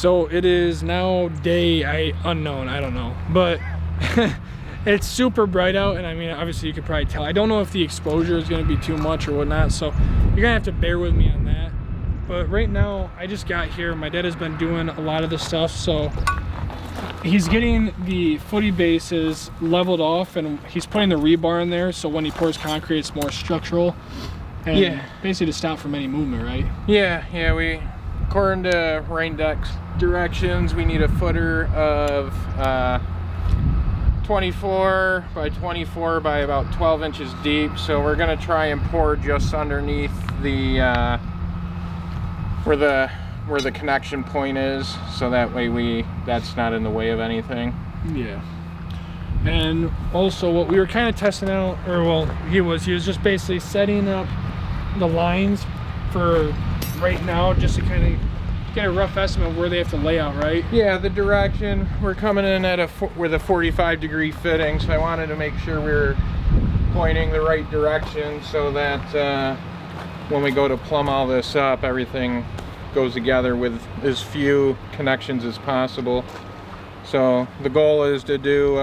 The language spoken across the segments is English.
So it is now day unknown, I don't know, but it's super bright out, and I mean, obviously you could probably tell. I don't know if the exposure is going to be too much or whatnot, so you're gonna have to bear with me on that. But right now, I just got here. My dad has been doing a lot of the stuff, so he's getting the footy bases leveled off, and he's putting the rebar in there, so when he pours concrete, it's more structural. And yeah, basically to stop from any movement, right? Yeah, we, according to Rain Deck's directions, we need a footer of 24 by 24 by about 12 inches deep. So we're gonna try and pour just underneath the where the connection point is, so that way that's not in the way of anything. Yeah. And also what we were kind of testing out, or well, he was just basically setting up the lines for right now, just to kind of get a rough estimate of where they have to lay out, right? Yeah, the direction. We're coming in at with a 45-degree fitting, so I wanted to make sure we were pointing the right direction so that when we go to plumb all this up, everything goes together with as few connections as possible. So the goal is to do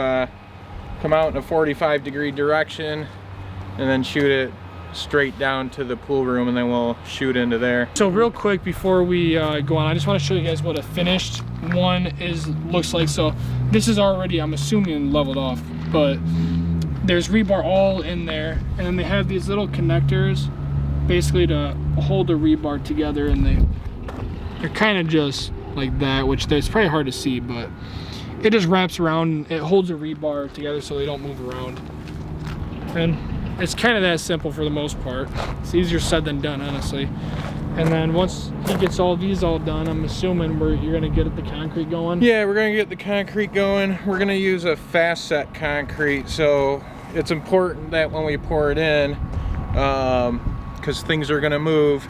come out in a 45-degree direction and then shoot it straight down to the pool room, and then we'll shoot into there. So real quick before we go on, I just want to show you guys what a finished one looks like. So this is already, I'm assuming, leveled off, but there's rebar all in there, and then they have these little connectors basically to hold the rebar together, and they're kind of just like that, which it's probably hard to see, but it just wraps around, it holds the rebar together so they don't move around. And it's kind of that simple for the most part. It's easier said than done, honestly. And then once he gets all these all done, I'm assuming you're gonna get the concrete going? Yeah, we're gonna get the concrete going. We're gonna use a fast set concrete, so it's important that when we pour it in, because things are gonna move,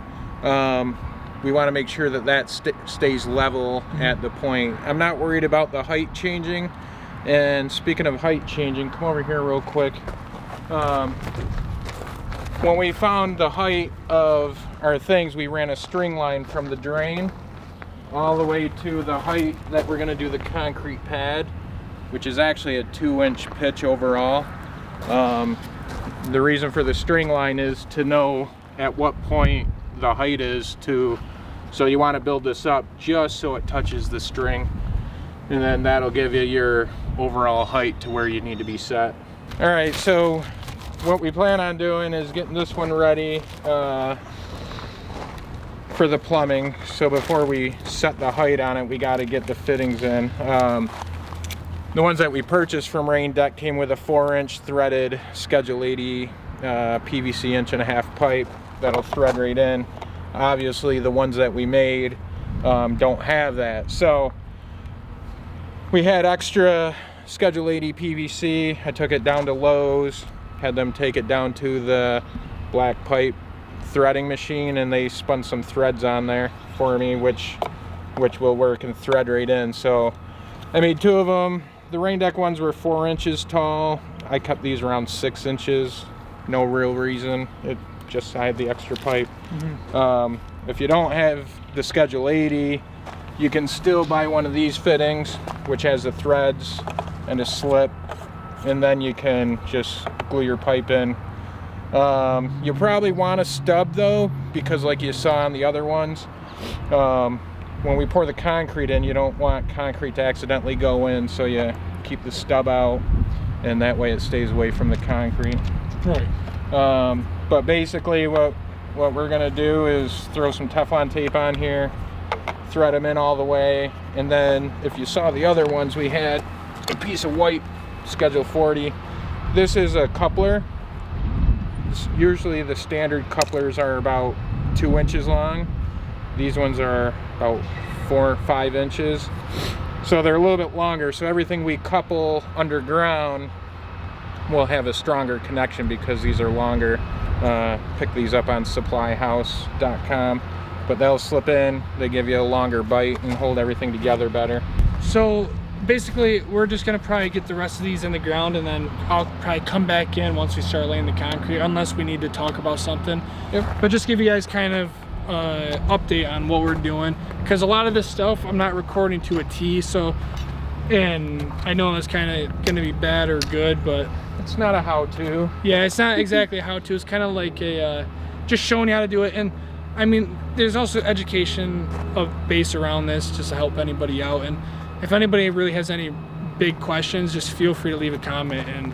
we want to make sure that stays level at the point. I'm not worried about the height changing. And speaking of height changing, come over here real quick. When we found the height of our things, we ran a string line from the drain all the way to the height that we're going to do the concrete pad, which is actually a 2-inch pitch overall. The reason for the string line is to know at what point the height is so you want to build this up just so it touches the string, and then that'll give you your overall height to where you need to be set. All right, so what we plan on doing is getting this one ready for the plumbing. So before we set the height on it, we got to get the fittings in. The ones that we purchased from Rain Deck came with a 4-inch threaded Schedule 80 PVC 1.5-inch pipe that'll thread right in. Obviously the ones that we made don't have that, so we had extra Schedule 80 PVC. I took it down to Lowe's, had them take it down to the black pipe threading machine, and they spun some threads on there for me, which will work and thread right in. So I made 2 of them. The Rain Deck ones were 4 inches tall. I kept these around 6 inches. No real reason. I had the extra pipe. If you don't have the Schedule 80, you can still buy one of these fittings, which has the threads and a slip, and then you can just glue your pipe in. You probably want a stub though, because like you saw on the other ones, when we pour the concrete in, you don't want concrete to accidentally go in, so you keep the stub out, and that way it stays away from the concrete. Right. But basically what we're gonna do is throw some Teflon tape on here, thread them in all the way, and then if you saw the other ones, we had a piece of white Schedule 40. This is a coupler. Usually the standard couplers are about 2 inches long. These ones are about 4 or 5 inches. So they're a little bit longer, so everything we couple underground will have a stronger connection because these are longer. Pick these up on supplyhouse.com, but they'll slip in, they give you a longer bite and hold everything together better. So basically we're just gonna probably get the rest of these in the ground, and then I'll probably come back in once we start laying the concrete, unless we need to talk about something. Yep. But just give you guys kind of update on what we're doing, because a lot of this stuff I'm not recording to a T. So, and I know that's kind of gonna be bad or good, but it's not a how-to. Yeah, it's not exactly a how-to. It's kind of like a just showing you how to do it. And I mean, there's also education of base around this just to help anybody out. And if anybody really has any big questions, just feel free to leave a comment and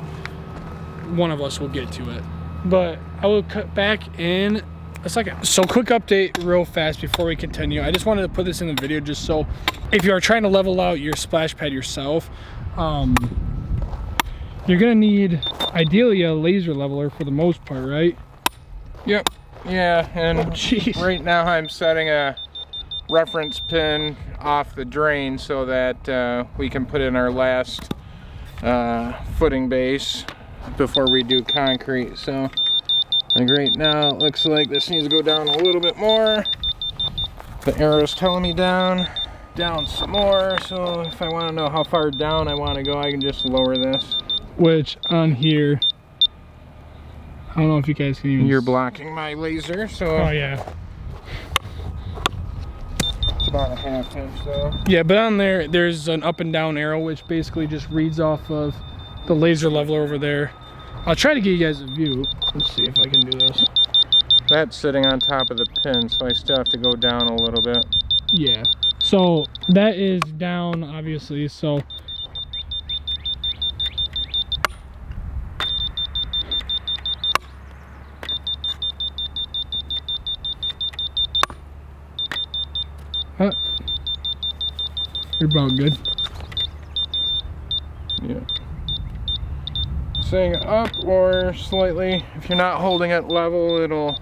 one of us will get to it. But I will cut back in a second. So quick update real fast before we continue. I just wanted to put this in the video just so if you are trying to level out your splash pad yourself, you're gonna need ideally a laser leveler for the most part, right? Yep. Yeah, and right now I'm setting a reference pin off the drain so that we can put in our last footing base before we do concrete. So like right now it looks like this needs to go down a little bit more. The arrow's telling me down some more. So if I want to know how far down I want to go, I can just lower this. Which on here, I don't know if you guys can even... You're blocking my laser, so... Oh yeah. It's about a ½ inch though. Yeah, but on there, there's an up and down arrow, which basically just reads off of the laser leveler over there. I'll try to give you guys a view. Let's see if I can do this. That's sitting on top of the pin, so I still have to go down a little bit. Yeah. So that is down, obviously, so... You're about good. Yeah. Saying up or slightly. If you're not holding it level, it'll...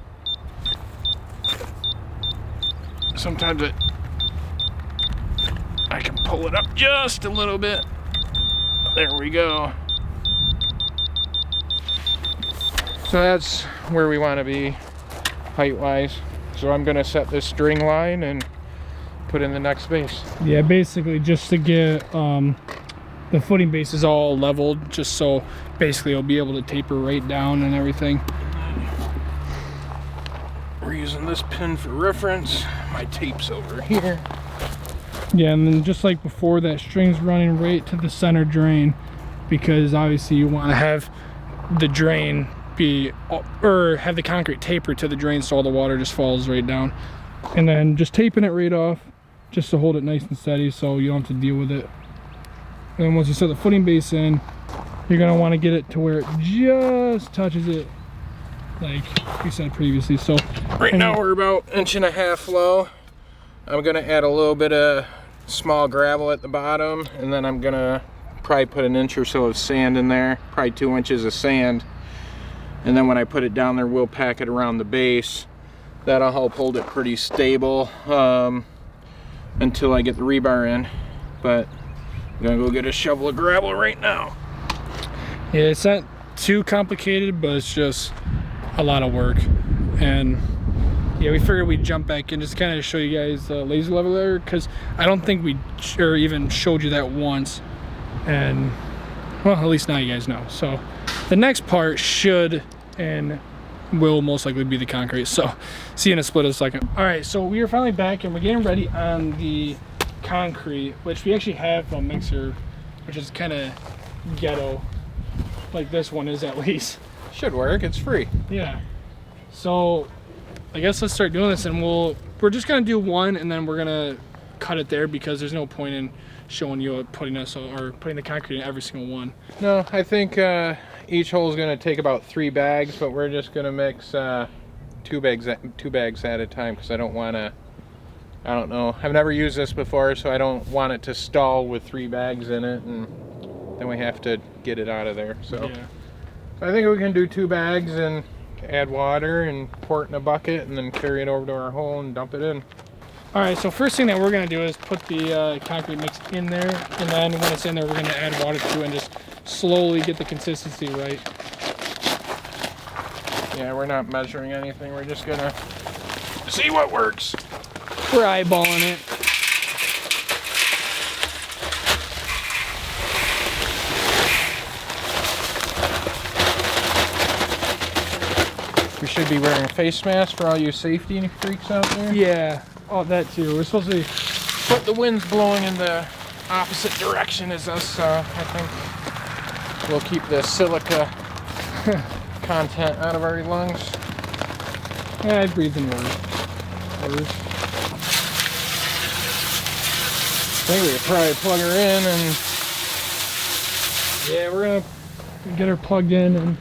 Sometimes I can pull it up just a little bit. There we go. So that's where we want to be height-wise. So I'm going to set this string line and put in the next base. Yeah, basically just to get the footing bases all leveled, just so basically it'll be able to taper right down and everything. We're using this pin for reference. My tape's over here. Yeah, and then just like before, that string's running right to the center drain, because obviously you want to have the drain be, or have the concrete taper to the drain so all the water just falls right down. And then just taping it right off, just to hold it nice and steady so you don't have to deal with it. And then once you set the footing base in, you're going to want to get it to where it just touches it, like we said previously. So right now we're about 1.5 inches low. I'm going to add a little bit of small gravel at the bottom, and then I'm going to probably put 1 inch or so of sand in there, probably 2 inches of sand. And then when I put it down there, we'll pack it around the base. That'll help hold it pretty stable until I get the rebar in. But I'm gonna go get a shovel of gravel right now. Yeah, it's not too complicated, but it's just a lot of work. And yeah, we figured we'd jump back in just kind of show you guys the laser leveler, because I don't think we even showed you that once. And well, at least now you guys know. So the next part should and will most likely be the concrete. So see you in a split of a second. All right, so we are finally back and we're getting ready on the concrete, which we actually have a mixer, which is kind of ghetto, like this one is at least. Should work, it's free. Yeah. So I guess let's start doing this, and we're just gonna do one and then we're gonna cut it there, because there's no point in showing you putting the concrete in every single one. No, I think each hole is going to take about 3 bags, but we're just going to mix 2 bags at a time, because I don't want to, I don't know, I've never used this before, so I don't want it to stall with 3 bags in it, and then we have to get it out of there. So yeah. I think we can do 2 bags and add water and pour it in a bucket and then carry it over to our hole and dump it in. All right, so first thing that we're gonna do is put the concrete mix in there, and then when it's in there, we're gonna add water to it and just slowly get the consistency right. Yeah, we're not measuring anything. We're just gonna see what works. We're eyeballing it. should be wearing a face mask for all you safety freaks out there. Yeah. Oh, that too. We're supposed to be. But the wind's blowing in the opposite direction as us, I think we'll keep the silica content out of our lungs. Yeah, I breathe in water. I think we could probably plug her in and... Yeah, we're gonna get her plugged in, and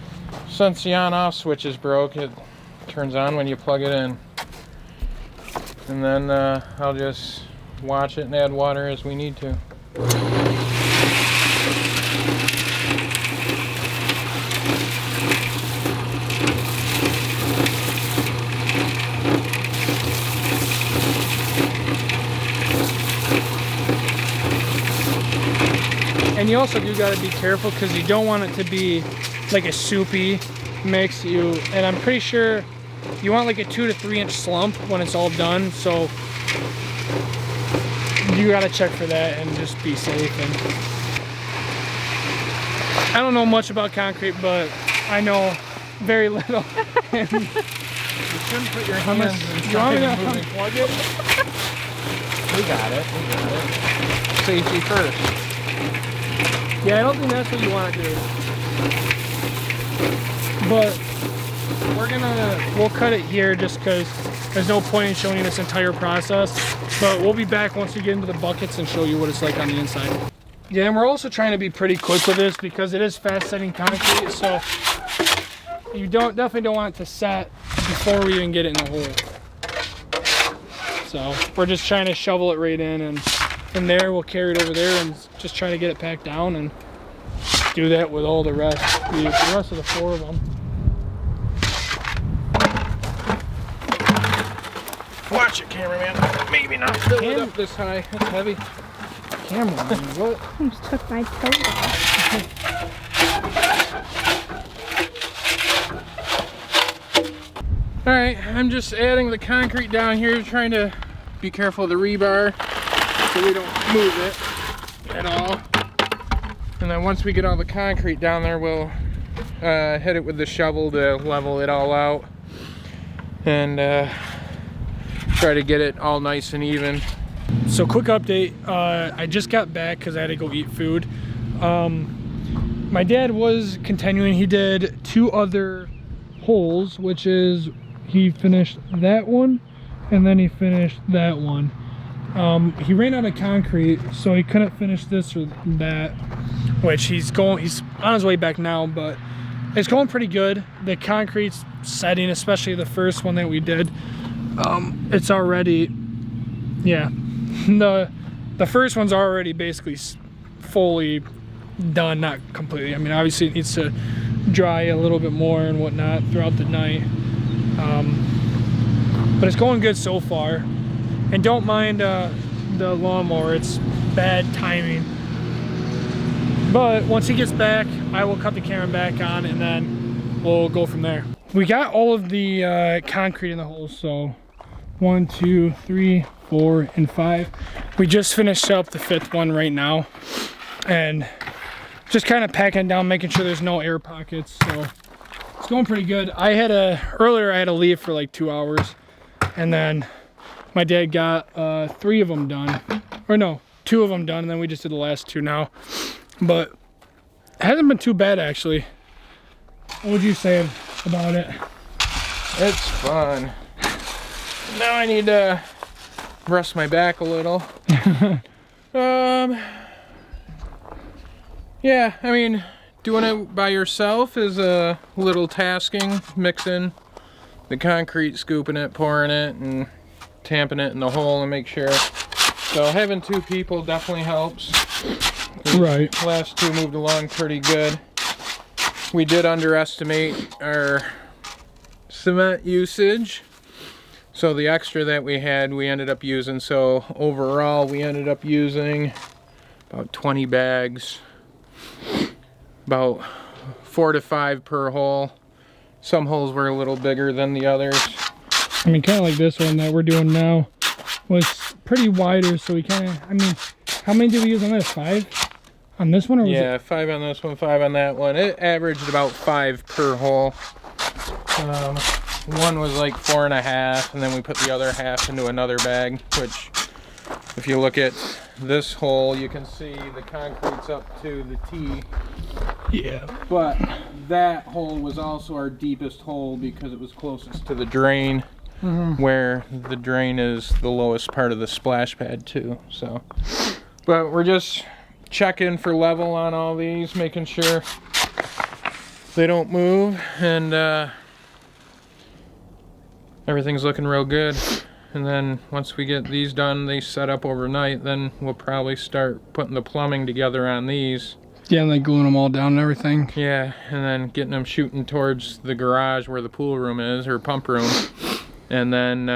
since the on-off switch is broke, it turns on when you plug it in. And then I'll just watch it and add water as we need to. And you also do gotta be careful because you don't want it to be like a soupy mix. And I'm pretty sure you want like a 2 to 3 inch slump when it's all done. So you gotta check for that and just be safe. And I don't know much about concrete, but I know very little. You shouldn't put your hands in You want me to unplug it? We got it. Safety first. Yeah, I don't think that's what you want to do. But we'll cut it here just because there's no point in showing you this entire process. But we'll be back once we get into the buckets and show you what it's like on the inside. Yeah, and we're also trying to be pretty quick with this because it is fast setting concrete, so you definitely don't want it to set before we even get it in the hole. So we're just trying to shovel it right in, and from there we'll carry it over there and just try to get it packed down, and do that with all the rest of the 4 of them. Watch it, cameraman. Maybe not fill it up this high. It's heavy. Cameraman, what? I just took my coat off. Alright, I'm just adding the concrete down here, trying to be careful of the rebar so we don't move it at all. And then once we get all the concrete down there, we'll hit it with the shovel to level it all out. And try to get it all nice and even. So quick update, I just got back because I had to go eat food. My dad was continuing. He did 2 other holes, which is he finished that one and then he finished that one. He ran out of concrete, so he couldn't finish this or that, which he's on his way back now, but it's going pretty good. The concrete's setting, especially the first one that we did. It's already, yeah, the first one's already basically fully done, not completely. I mean, obviously it needs to dry a little bit more and whatnot throughout the night, but it's going good so far. And don't mind the lawnmower, it's bad timing. But once he gets back, I will cut the camera back on and then we'll go from there. We got all of the concrete in the holes, so 1, 2, 3, 4, and 5. We just finished up the 5th one right now, and just kind of packing it down, making sure there's no air pockets. So it's going pretty good. Earlier I had to leave for like 2 hours, and then my dad got 3 of them done, or no, 2 of them done, and then we just did the last 2 now. But it hasn't been too bad, actually. What would you say about it? It's fun. Now I need to rest my back a little. Yeah, I mean, doing it by yourself is a little tasking, mixing the concrete, scooping it, pouring it, and tamping it in the hole and make sure. So having 2 people definitely helps. Right. The last 2 moved along pretty good. We did underestimate our cement usage. So the extra that we had, we ended up using. So overall, we ended up using about 20 bags, about 4 to 5 per hole. Some holes were a little bigger than the others. I mean, kind of like this one that we're doing now was pretty wider, so we kind of, I mean, how many did we use on this? 5? On this one? Or was yeah, 5 on this one, 5 on that one. It averaged about 5 per hole. one was like 4.5, and then we put the other half into another bag, which if you look at this hole, you can see the concrete's up to the T. Yeah. But that hole was also our deepest hole because it was closest to the drain, where the drain is the lowest part of the splash pad too. So, but we're just checking for level on all these, making sure they don't move, and everything's looking real good. And then once we get these done, they set up overnight, then we'll probably start putting the plumbing together on these. Yeah, and like gluing them all down and everything. Yeah, and then getting them shooting towards the garage where the pool room is, or pump room. And then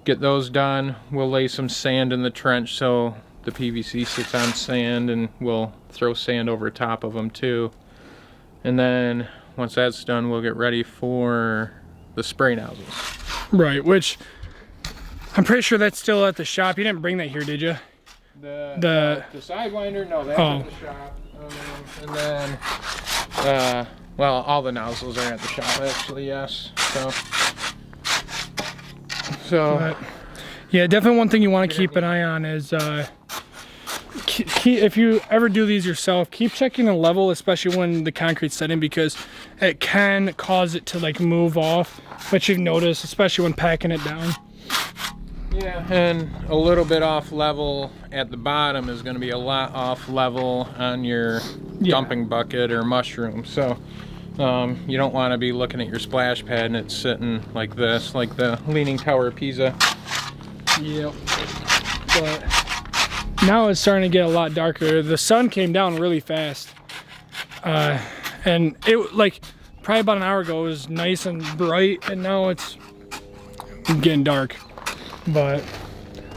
get those done. We'll lay some sand in the trench so the PVC sits on sand, and we'll throw sand over top of them too. And then once that's done, we'll get ready for the spray nozzles. Right, which I'm pretty sure that's still at the shop. You didn't bring that here, did you? The Sidewinder, no, that's at the shop. And then, well, all the nozzles are at the shop actually, yes. So yeah, definitely one thing you want to keep an eye on is if you ever do these yourself, keep checking the level, especially when the concrete's setting, because it can cause it to like move off, which you've noticed, especially when packing it down. Yeah, and a little bit off level at the bottom is going to be a lot off level on your dumping bucket or mushroom. So you don't want to be looking at your splash pad and it's sitting like this, like the Leaning Tower of Pisa. Yep. But now it's starting to get a lot darker. The sun came down really fast, and it like probably about an hour ago it was nice and bright, and now it's getting dark. But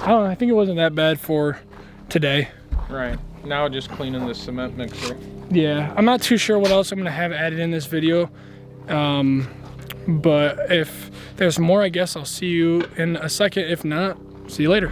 I don't know, I think it wasn't that bad for today. Right, now just cleaning the cement mixer. Yeah, I'm not too sure what else I'm gonna have added in this video, but if there's more, I guess I'll see you in a second. If not, see you later.